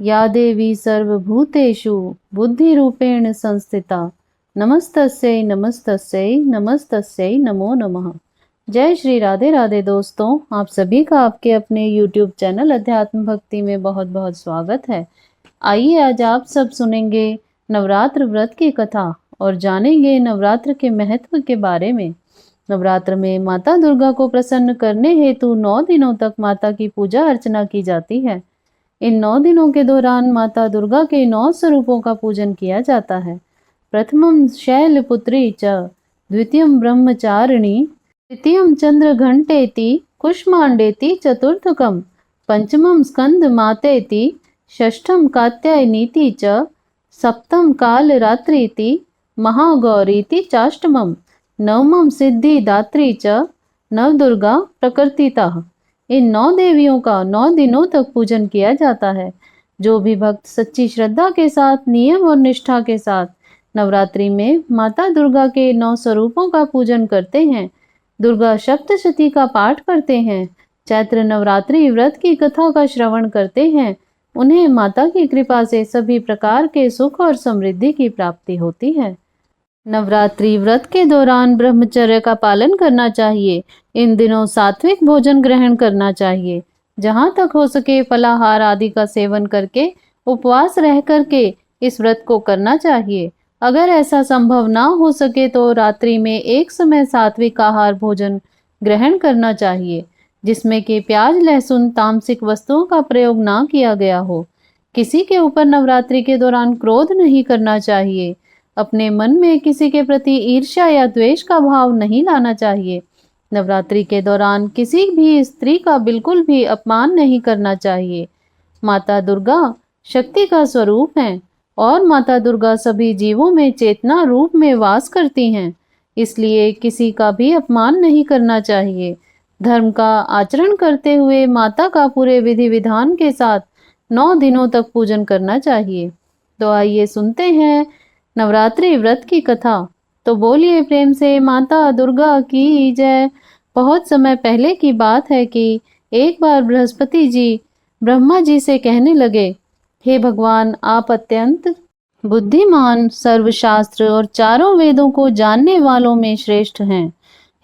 या देवी सर्वभूतेषु बुद्धिरूपेण संस्थिता नमस्तस्यै नमस्तस्यै नमस्तस्यै नमो नमः। जय श्री राधे राधे दोस्तों, आप सभी का आपके अपने YouTube चैनल अध्यात्म भक्ति में बहुत बहुत स्वागत है। आइए आज आप सब सुनेंगे नवरात्र व्रत की कथा और जानेंगे नवरात्र के महत्व के बारे में। नवरात्र में माता दुर्गा को प्रसन्न करने हेतु 9 दिनों तक माता की पूजा अर्चना की जाती है। इन 9 दिनों के दौरान माता दुर्गा के 9 स्वरूपों का पूजन किया जाता है। प्रथमम शैलपुत्री च, द्वितीयम ब्रह्मचारिणी, तृतीयम चंद्रघंटेति कुष्मांडेति चतुर्थकम, पंचमम स्कंद मातेति, षष्ठम कात्यायनीति च, सप्तम कालरात्रीति महागौरीति चाष्टमम, नवमम सिद्धिदात्री च नवदुर्गा प्रकृतितः। इन 9 देवियों का 9 दिनों तक पूजन किया जाता है। जो भी भक्त सच्ची श्रद्धा के साथ, नियम और निष्ठा के साथ नवरात्रि में माता दुर्गा के 9 स्वरूपों का पूजन करते हैं, दुर्गा सप्तशती का पाठ करते हैं, चैत्र नवरात्रि व्रत की कथा का श्रवण करते हैं, उन्हें माता की कृपा से सभी प्रकार के सुख और समृद्धि की प्राप्ति होती है। नवरात्रि व्रत के दौरान ब्रह्मचर्य का पालन करना चाहिए। इन दिनों सात्विक भोजन ग्रहण करना चाहिए। जहाँ तक हो सके फलाहार आदि का सेवन करके उपवास रह करके इस व्रत को करना चाहिए। अगर ऐसा संभव ना हो सके तो रात्रि में एक समय सात्विक आहार भोजन ग्रहण करना चाहिए, जिसमें कि प्याज लहसुन तामसिक वस्तुओं का प्रयोग ना किया गया हो। किसी के ऊपर नवरात्रि के दौरान क्रोध नहीं करना चाहिए। अपने मन में किसी के प्रति ईर्ष्या या द्वेष का भाव नहीं लाना चाहिए। नवरात्रि के दौरान किसी भी स्त्री का बिल्कुल भी अपमान नहीं करना चाहिए। माता दुर्गा शक्ति का स्वरूप हैं और माता दुर्गा सभी जीवों में चेतना रूप में वास करती हैं, इसलिए किसी का भी अपमान नहीं करना चाहिए। धर्म का आचरण करते हुए माता का पूरे विधि विधान के साथ 9 दिनों तक पूजन करना चाहिए। तो आइए सुनते हैं नवरात्रि व्रत की कथा। तो बोलिए प्रेम से माता दुर्गा की जय। बहुत समय पहले की बात है कि एक बार बृहस्पति जी ब्रह्मा जी से कहने लगे, हे भगवान, आप अत्यंत बुद्धिमान, सर्वशास्त्र और चारों वेदों को जानने वालों में श्रेष्ठ हैं।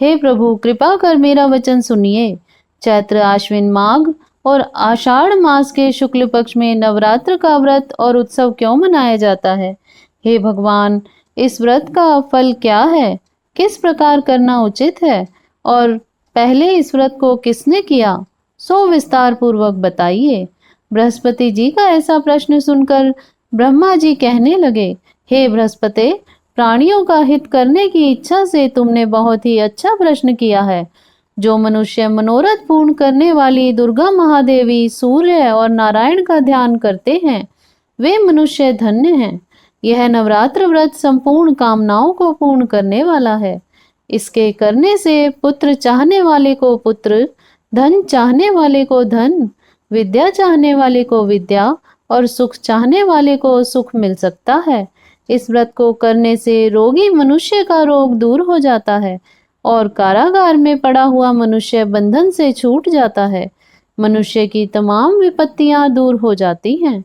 हे प्रभु, कृपा कर मेरा वचन सुनिए। चैत्र आश्विन माघ और आषाढ़ मास के शुक्ल पक्ष में नवरात्र का व्रत और उत्सव क्यों मनाया जाता है? हे भगवान, इस व्रत का फल क्या है? किस प्रकार करना उचित है? और पहले इस व्रत को किसने किया, सो विस्तार पूर्वक बताइए। बृहस्पति जी का ऐसा प्रश्न सुनकर ब्रह्मा जी कहने लगे, हे बृहस्पति, प्राणियों का हित करने की इच्छा से तुमने बहुत ही अच्छा प्रश्न किया है। जो मनुष्य मनोरथ पूर्ण करने वाली दुर्गा महादेवी, सूर्य और नारायण का ध्यान करते हैं, वे मनुष्य धन्य हैं। यह नवरात्र व्रत संपूर्ण कामनाओं को पूर्ण करने वाला है। इसके करने से पुत्र चाहने वाले को पुत्र, धन चाहने वाले को धन, विद्या चाहने वाले को विद्या और सुख चाहने वाले को सुख मिल सकता है। इस व्रत को करने से रोगी मनुष्य का रोग दूर हो जाता है और कारागार में पड़ा हुआ मनुष्य बंधन से छूट जाता है। मनुष्य की तमाम विपत्तियां दूर हो जाती हैं।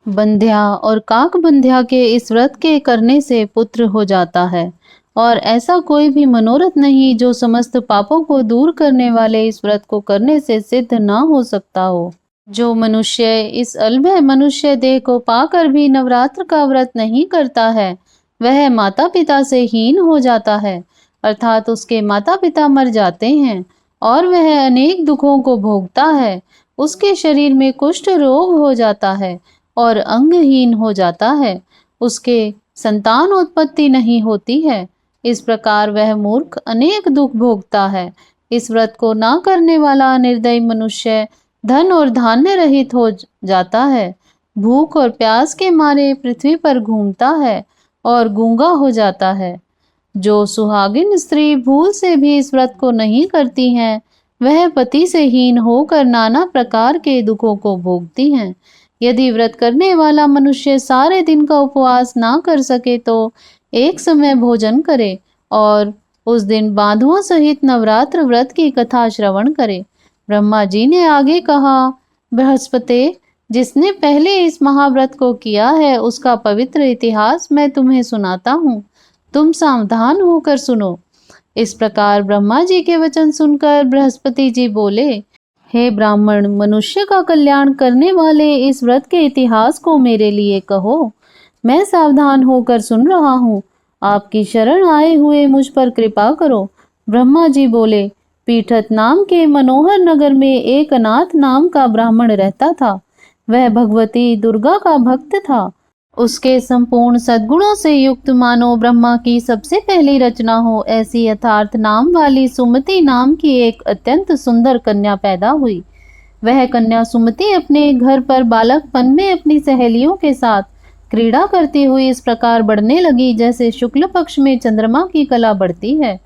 बंध्या और काक बंध्या के इस व्रत के करने से पुत्र हो जाता है और ऐसा कोई भी मनोरथ नहीं जो समस्त पापों को दूर करने वाले इस व्रत को करने से सिद्ध ना हो सकता हो। जो मनुष्य इस अलभ्य मनुष्य देह को पाकर भी नवरात्र का व्रत नहीं करता है, वह माता पिता से हीन हो जाता है, अर्थात उसके माता पिता मर जाते हैं और वह अनेक दुखों को भोगता है। उसके शरीर में कुष्ठ रोग हो जाता है और अंगहीन हो जाता है। उसके संतान उत्पत्ति नहीं होती है। इस प्रकार वह मूर्ख अनेक दुख भोगता है। इस व्रत को ना करने वाला निर्दयी मनुष्य धन और धान्य रहित हो जाता है, भूख और प्यास के मारे पृथ्वी पर घूमता है और गूंगा हो जाता है। जो सुहागिन स्त्री भूल से भी इस व्रत को नहीं करती हैं, वह पति से हीन होकर नाना प्रकार के दुखों को भोगती हैं। यदि व्रत करने वाला मनुष्य सारे दिन का उपवास ना कर सके तो एक समय भोजन करे और उस दिन बांधुओं सहित नवरात्र व्रत की कथा श्रवण करे। ब्रह्मा जी ने आगे कहा, बृहस्पति, जिसने पहले इस महाव्रत को किया है उसका पवित्र इतिहास मैं तुम्हें सुनाता हूँ। तुम सावधान होकर सुनो। इस प्रकार ब्रह्मा जी के वचन सुनकर बृहस्पति जी बोले, हे ब्राह्मण, मनुष्य का कल्याण करने वाले इस व्रत के इतिहास को मेरे लिए कहो। मैं सावधान होकर सुन रहा हूँ। आपकी शरण आए हुए मुझ पर कृपा करो। ब्रह्मा जी बोले, पीठत नाम के मनोहर नगर में एक अनाथ नाम का ब्राह्मण रहता था। वह भगवती दुर्गा का भक्त था। उसके संपूर्ण सद्गुणों से युक्त मानो ब्रह्मा की सबसे पहली रचना हो ऐसी यथार्थ नाम वाली सुमति नाम की एक अत्यंत सुंदर कन्या पैदा हुई। वह कन्या सुमति अपने घर पर बालकपन में अपनी सहेलियों के साथ क्रीड़ा करती हुई इस प्रकार बढ़ने लगी जैसे शुक्ल पक्ष में चंद्रमा की कला बढ़ती है।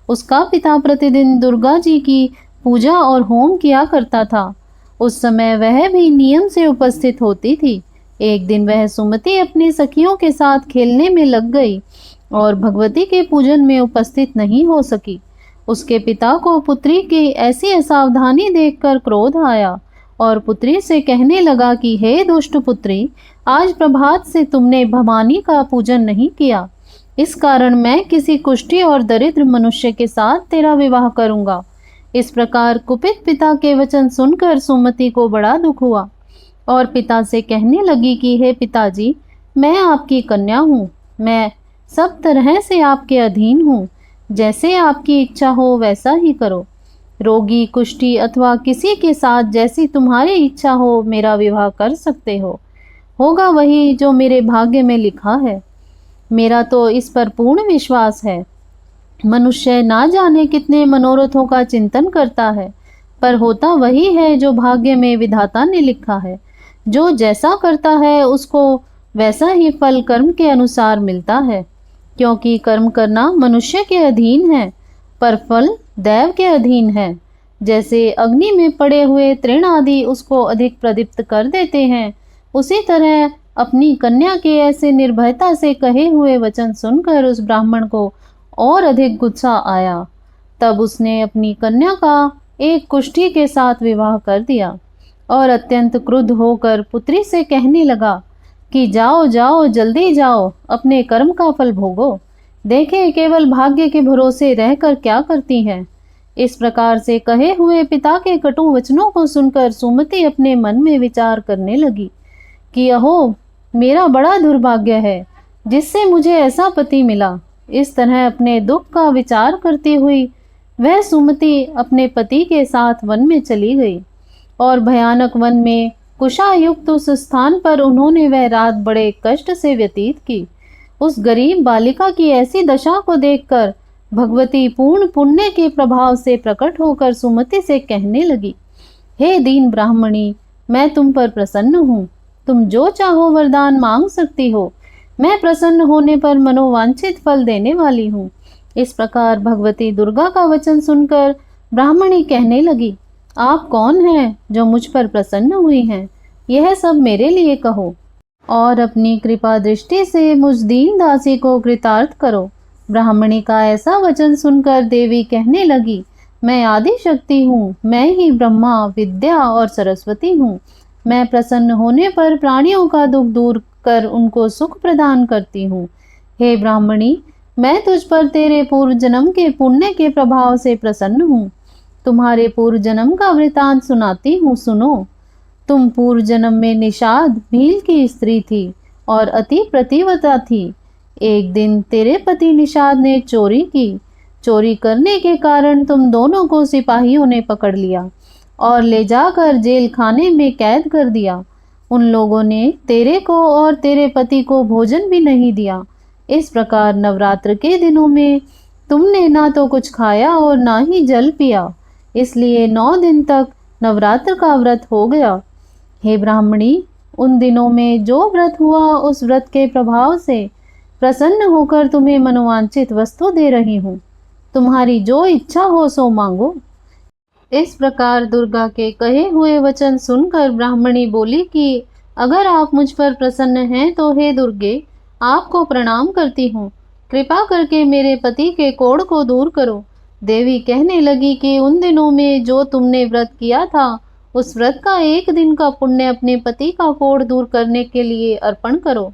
उसका पिता प्रतिदिन दुर्गा जी की पूजा और होम किया करता था। उस समय वह भी नियम से उपस्थित होती थी। एक दिन वह सुमति अपनी सखियों के साथ खेलने में लग गई और भगवती के पूजन में उपस्थित नहीं हो सकी। उसके पिता को पुत्री की ऐसी असावधानी देखकर क्रोध आया और पुत्री से कहने लगा कि हे दुष्ट पुत्री, आज प्रभात से तुमने भवानी का पूजन नहीं किया। इस कारण मैं किसी कुष्ठी और दरिद्र मनुष्य के साथ तेरा विवाह करूंगा। इस प्रकार कुपित पिता के वचन सुनकर सुमति को बड़ा दुख हुआ और पिता से कहने लगी कि हे पिताजी, मैं आपकी कन्या हूँ। मैं सब तरह से आपके अधीन हूँ। जैसे आपकी इच्छा हो वैसा ही करो। रोगी, कुष्ठी अथवा किसी के साथ जैसी तुम्हारी इच्छा हो मेरा विवाह कर सकते हो। होगा वही जो मेरे भाग्य में लिखा है। मेरा तो इस पर पूर्ण विश्वास है। मनुष्य ना जाने कितने मनोरथों का चिंतन करता है, पर होता वही है जो भाग्य में विधाता ने लिखा है। जो जैसा करता है उसको वैसा ही फल कर्म के अनुसार मिलता है, क्योंकि कर्म करना मनुष्य के अधीन है पर फल दैव के अधीन है। जैसे अग्नि में पड़े हुए तृण आदि उसको अधिक प्रदीप्त कर देते हैं, उसी तरह अपनी कन्या के ऐसे निर्भयता से कहे हुए वचन सुनकर उस ब्राह्मण को और अधिक गुस्सा आया। तब उसने अपनी कन्या का एक कुष्ठी के साथ विवाह कर दिया और अत्यंत क्रुद्ध होकर पुत्री से कहने लगा कि जाओ जाओ, जल्दी जाओ, अपने कर्म का फल भोगो। देखे केवल भाग्य के भरोसे रहकर क्या करती हैं। इस प्रकार से कहे हुए पिता के कटु वचनों को सुनकर सुमति अपने मन में विचार करने लगी कि अहो, मेरा बड़ा दुर्भाग्य है जिससे मुझे ऐसा पति मिला। इस तरह अपने दुख का विचार करती हुई वह सुमति अपने पति के साथ वन में चली गई और भयानक वन में कुशायुक्त उस स्थान पर उन्होंने वह रात बड़े कष्ट से व्यतीत की। उस गरीब बालिका की ऐसी दशा को देखकर भगवती पूर्ण पुण्य के प्रभाव से प्रकट होकर सुमति से कहने लगी, हे दीन ब्राह्मणी, मैं तुम पर प्रसन्न हूँ। तुम जो चाहो वरदान मांग सकती हो। मैं प्रसन्न होने पर मनोवांछित फल देने वाली हूँ। इस प्रकार भगवती दुर्गा का वचन सुनकर ब्राह्मणी कहने लगी, आप कौन हैं जो मुझ पर प्रसन्न हुई हैं? यह सब मेरे लिए कहो और अपनी कृपा दृष्टि से मुझ दीन दासी को कृतार्थ करो। ब्राह्मणी का ऐसा वचन सुनकर देवी कहने लगी, मैं आदि शक्ति हूँ। मैं ही ब्रह्मा, विद्या और सरस्वती हूँ। मैं प्रसन्न होने पर प्राणियों का दुख दूर कर उनको सुख प्रदान करती हूँ। हे ब्राह्मणी, मैं तुझ पर तेरे पूर्व जन्म के पुण्य के प्रभाव से प्रसन्न हूँ। तुम्हारे पूर्व जन्म का वृतांत सुनाती हूँ, सुनो। तुम पूर्व जन्म में निषाद भील की स्त्री थी और अति प्रतिव्रता थी। एक दिन तेरे पति निषाद ने चोरी की। चोरी करने के कारण तुम दोनों को सिपाहियों ने पकड़ लिया और ले जाकर जेल खाने में कैद कर दिया। उन लोगों ने तेरे को और तेरे पति को भोजन भी नहीं दिया। इस प्रकार नवरात्र के दिनों में तुमने ना तो कुछ खाया और ना ही जल पिया। इसलिए 9 दिन तक नवरात्र का व्रत हो गया। हे ब्राह्मणी, उन दिनों में जो व्रत हुआ उस व्रत के प्रभाव से प्रसन्न होकर तुम्हें मनोवांछित वस्तु दे रही हूँ। तुम्हारी जो इच्छा हो सो मांगो। इस प्रकार दुर्गा के कहे हुए वचन सुनकर ब्राह्मणी बोली कि अगर आप मुझ पर प्रसन्न हैं तो हे दुर्गे, आपको प्रणाम करती हूँ। कृपा करके मेरे पति के कोढ़ को दूर करो। देवी कहने लगी कि उन दिनों में जो तुमने व्रत किया था उस व्रत का एक दिन का पुण्य अपने पति का कोढ़ दूर करने के लिए अर्पण करो।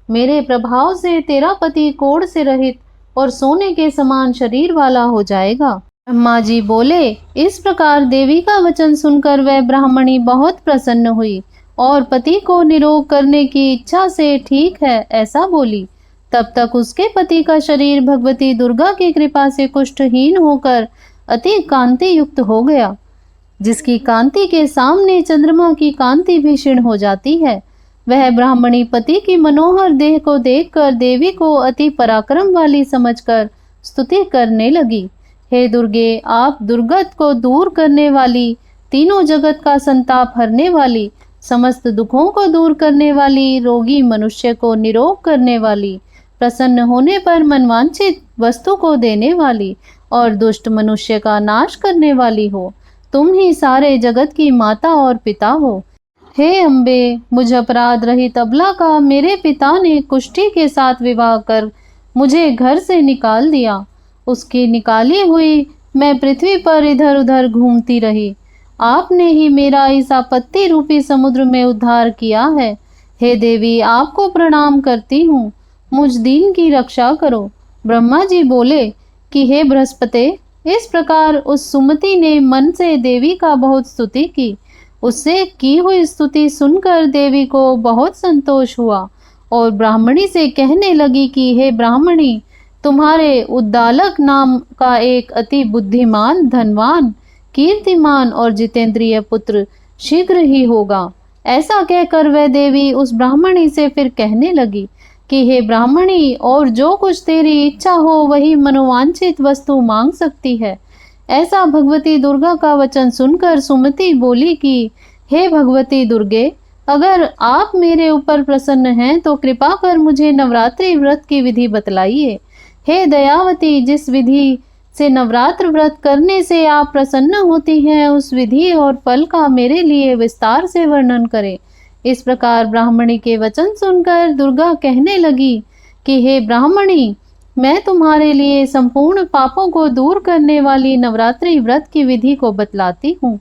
मेरे प्रभाव से तेरा पति कोढ़ से रहित और सोने के समान शरीर वाला हो जाएगा। ब्रह्मा जी बोले। इस प्रकार देवी का वचन सुनकर वह ब्राह्मणी बहुत प्रसन्न हुई और पति को निरोग करने की इच्छा से ठीक है ऐसा बोली। तब तक उसके पति का शरीर भगवती दुर्गा की कृपा से कुष्ठहीन होकर अति कांति युक्त हो गया, जिसकी कांति के सामने चंद्रमा की कांति भी क्षीण हो जाती है। वह ब्राह्मणी पति की मनोहर देह को देखकर देवी को अति पराक्रम वाली समझकर स्तुति करने लगी। हे दुर्गे, आप दुर्गत को दूर करने वाली, तीनों जगत का संताप हरने वाली, समस्त दुखों को दूर करने वाली, रोगी मनुष्य को निरोग करने वाली, प्रसन्न होने पर मनवांछित वस्तु को देने वाली और दुष्ट मनुष्य का नाश करने वाली हो। तुम ही सारे जगत की माता और पिता हो। हे अम्बे, मुझ अपराध रहित अबला का मेरे पिता ने कुष्ठी के साथ विवाह कर मुझे घर से निकाल दिया। उसकी निकाली हुई मैं पृथ्वी पर इधर उधर घूमती रही। आपने ही मेरा इस आपत्ति रूपी समुद्र में उद्धार किया है। हे देवी, आपको प्रणाम करती हूँ, मुझ दीन की रक्षा करो। ब्रह्मा जी बोले कि हे बृहस्पति, इस प्रकार उस सुमति ने मन से देवी का बहुत स्तुति की। उससे की हुई स्तुति सुनकर देवी को बहुत संतोष हुआ और ब्राह्मणी से कहने लगी कि हे ब्राह्मणी, तुम्हारे उद्दालक नाम का एक अति बुद्धिमान, धनवान, कीर्तिमान और जितेंद्रिय पुत्र शीघ्र ही होगा। ऐसा कहकर वह देवी उस ब्राह्मणी से फिर कहने लगी कि हे ब्राह्मणी, और जो कुछ तेरी इच्छा हो वही मनोवांछित वस्तु मांग सकती है। ऐसा भगवती दुर्गा का वचन सुनकर सुमति बोली कि हे भगवती दुर्गे, अगर आप मेरे ऊपर प्रसन्न हैं तो कृपा कर मुझे नवरात्रि व्रत की विधि बतलाइए। हे दयावती, जिस विधि से नवरात्र व्रत करने से आप प्रसन्न होती हैं, उस विधि और फल का मेरे लिए विस्तार से वर्णन करें। इस प्रकार ब्राह्मणी के वचन सुनकर दुर्गा कहने लगी कि हे ब्राह्मणी, मैं तुम्हारे लिए संपूर्ण पापों को दूर करने वाली नवरात्रि व्रत की विधि को बतलाती हूँ,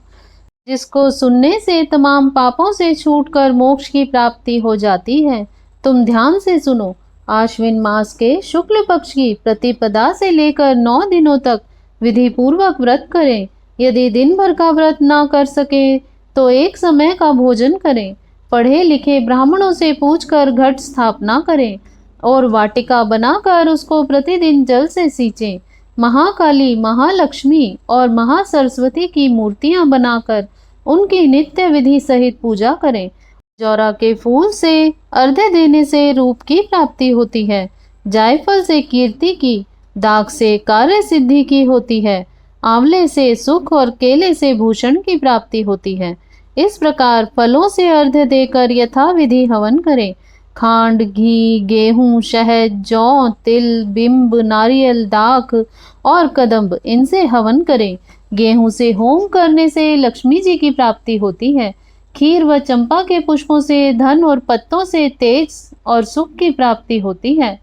जिसको सुनने से तमाम पापों से छूटकर मोक्ष की प्राप्ति हो जाती है। तुम ध्यान से सुनो। आश्विन मास के शुक्ल पक्ष की प्रतिपदा से लेकर 9 दिनों तक विधि पूर्वक व्रत करें। यदि दिन भर का व्रत ना कर सके तो एक समय का भोजन करें। पढ़े लिखे ब्राह्मणों से पूछकर घट स्थापना करें और वाटिका बनाकर उसको प्रतिदिन जल से सींचें। महाकाली, महालक्ष्मी और महासरस्वती की मूर्तियां बनाकर उनकी नित्य विधि सहित पूजा करें। जौरा के फूल से अर्घ्य देने से रूप की प्राप्ति होती है। जायफल से कीर्ति की, दाग से कार्य सिद्धि की होती है। आंवले से सुख और केले से भूषण की प्राप्ति होती है। इस प्रकार फलों से अर्घ्य देकर यथा विधि हवन करें। खांड, घी, गेहूं, शहद, जौ, तिल, बिंब, नारियल, दाख और कदम्ब, इनसे हवन करें। गेहूं से होम करने से लक्ष्मी जी की प्राप्ति होती है। खीर व चंपा के पुष्पों से धन और पत्तों से तेज और सुख की प्राप्ति होती है।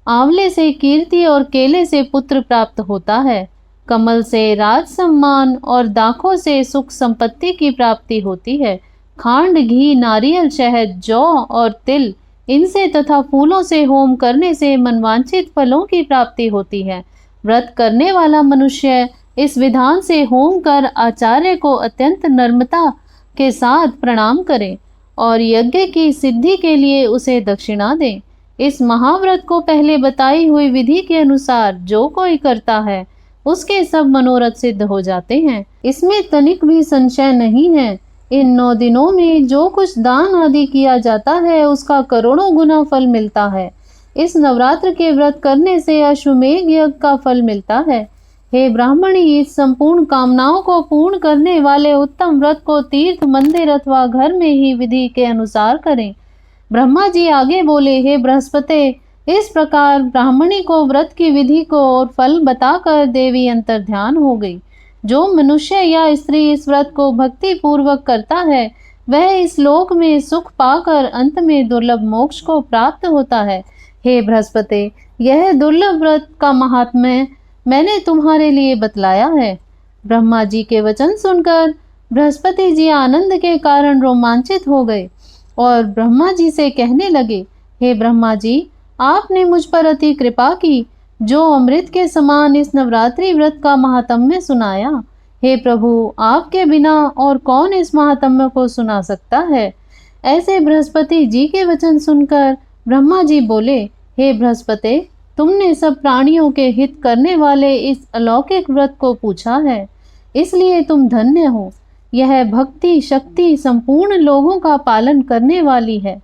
आंवले से कीर्ति और केले से पुत्र प्राप्त होता है। कमल से राज सम्मान और दाखों से सुख संपत्ति की प्राप्ति होती है। खांड, घी, नारियल, शहद, जौ और तिल, इनसे तथा फूलों से होम करने से मनवांछित फलों की प्राप्ति होती है। व्रत करने वाला मनुष्य इस विधान से होम कर आचार्य को अत्यंत नम्रता के साथ प्रणाम करें और यज्ञ की सिद्धि के लिए उसे दक्षिणा दें। इस महाव्रत को पहले बताई हुई विधि के अनुसार जो कोई करता है उसके सब मनोरथ सिद्ध हो जाते हैं। इसमें तनिक भी संशय नहीं है। इन 9 दिनों में जो कुछ दान आदि किया जाता है उसका करोड़ों गुना फल मिलता है। इस नवरात्र के व्रत करने से अश्वमेध यज्ञ का फल मिलता है। हे ब्राह्मणी, इस संपूर्ण कामनाओं को पूर्ण करने वाले उत्तम व्रत को तीर्थ, मंदिर अथवा घर में ही विधि के अनुसार करें। ब्रह्मा जी आगे बोले, हे बृहस्पति, इस प्रकार ब्राह्मणी को व्रत की विधि को और फल बताकर देवी अंतर ध्यान हो गई। जो मनुष्य या स्त्री इस व्रत को भक्ति पूर्वक करता है वह इस लोक में सुख पाकर अंत में दुर्लभ मोक्ष को प्राप्त होता है। हे बृहस्पति, यह दुर्लभ व्रत का महात्म्य मैंने तुम्हारे लिए बतलाया है। ब्रह्मा जी के वचन सुनकर बृहस्पति जी आनंद के कारण रोमांचित हो गए और ब्रह्मा जी से कहने लगे, हे ब्रह्मा जी, आपने मुझ पर अति कृपा की, जो अमृत के समान इस नवरात्रि व्रत का महात्म्य सुनाया। हे प्रभु, आपके बिना और कौन इस महात्म्य को सुना सकता है। ऐसे बृहस्पति जी के वचन सुनकर ब्रह्मा जी बोले, हे बृहस्पति, तुमने सब प्राणियों के हित करने वाले इस अलौकिक व्रत को पूछा है, इसलिए तुम धन्य हो। यह भक्ति शक्ति संपूर्ण लोगों का पालन करने वाली है।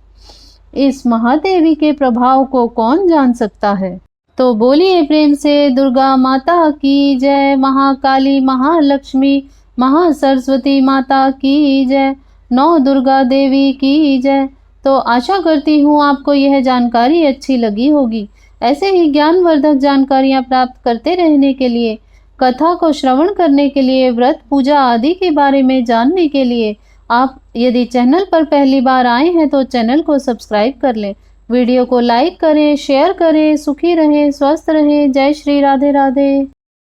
इस महादेवी के प्रभाव को कौन जान सकता है। तो बोलिए प्रेम से दुर्गा माता की जय, महाकाली महालक्ष्मी महासरस्वती माता की जय, नौ दुर्गा देवी की जय। तो आशा करती हूँ आपको यह जानकारी अच्छी लगी होगी। ऐसे ही ज्ञानवर्धक जानकारियाँ प्राप्त करते रहने के लिए, कथा को श्रवण करने के लिए, व्रत पूजा आदि के बारे में जानने के लिए आप यदि चैनल पर पहली बार आए हैं तो चैनल को सब्सक्राइब कर लें। वीडियो को लाइक करें, शेयर करें। सुखी रहें, स्वस्थ रहें। जय श्री राधे राधे।